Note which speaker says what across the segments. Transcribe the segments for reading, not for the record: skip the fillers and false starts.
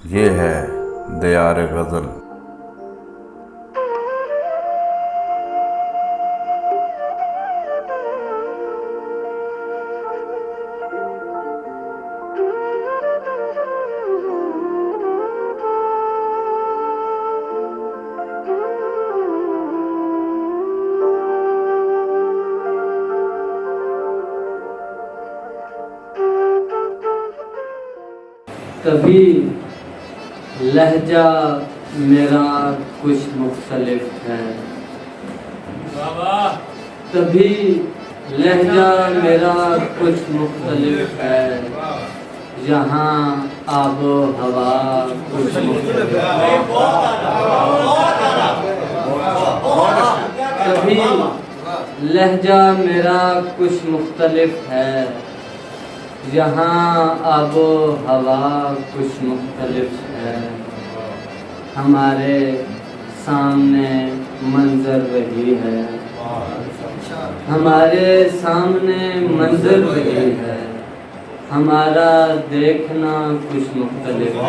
Speaker 1: ये है दियार गज़ल।
Speaker 2: कभी लहजा मेरा कुछ मुख्तलिफ है, कभी लहजा मेरा कुछ मुख्तलिफ है, यहाँ आबो हवा कुछ मुख्तलिफ है। कभी लहजा मेरा कुछ मुख्तलिफ है, यहाँ आबो हवा कुछ मुख्तलिफ है। हमारे सामने मंजर वही है, हमारे सामने मंजर वही है, हमारा देखना कुछ मुख्तलिफ है।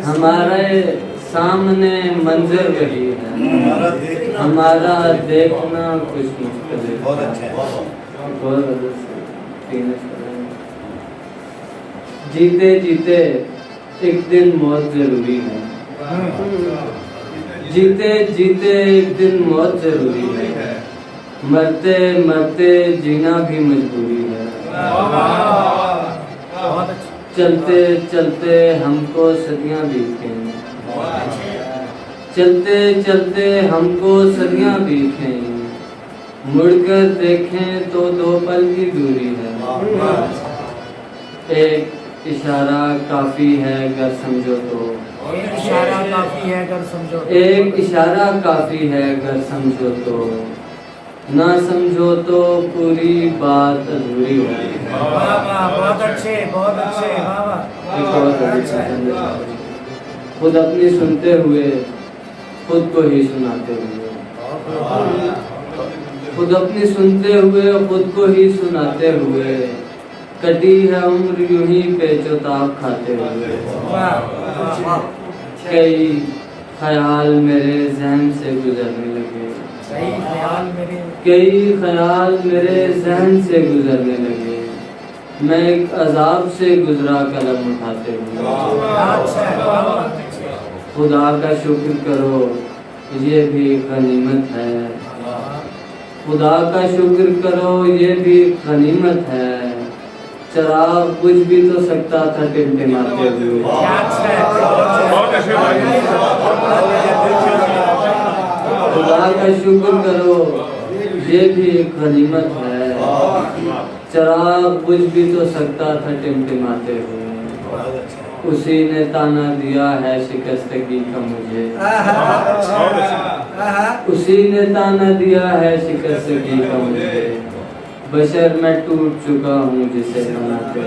Speaker 2: हमारे सामने मंजर वही है, हमारा देखना कुछ मुख्तलिफ है। जीते जीते एक दिन मौत जरूरी है, जीते जीते एक दिन मौत जरूरी है, मरते मरते जीना भी मजबूरी है। चलते चलते हमको सदियां बीतें, चलते चलते हमको सदियां बीतें, मुड़कर देखें तो 2 पल की दूरी है। एक इशारा काफी है अगर समझो तो,
Speaker 3: एक इशारा काफी है अगर समझो,
Speaker 2: एक इशारा काफी है अगर समझो तो, ना समझो तो पूरी बात अधूरी है।
Speaker 3: बहुत अच्छे, बहुत अच्छे।
Speaker 2: खुद अपनी सुनते हुए खुद को ही सुनाते हुए, खुद अपनी सुनते हुए खुद को ही सुनाते हुए, कटी है उम्र यूं ही पेचोताब खाते हुए। कई ख्याल मेरे ज़हन से गुजरने लगे, कई ख्याल मेरे ज़हन से गुजरने लगे, मैं एक अजाब से गुजरा कलम उठाते हुए। खुदा का शुक्र करो ये भी गनीमत है, खुदा का शुक्र करो ये भी गनीमत है, चराग बुझ भी तो सकता था टिमटिमाते हुए। खुदा का शुक्र करो ये भी गनीमत है, चराग बुझ भी तो सकता था टिमटिमाते हुए। उसी ने ताना दिया है शिकस्तगी का मुझे, उसी ने ताना दिया है शिकस्तगी का मुझे, बशर मैं टूट चुका हूँ जिसे बनाते।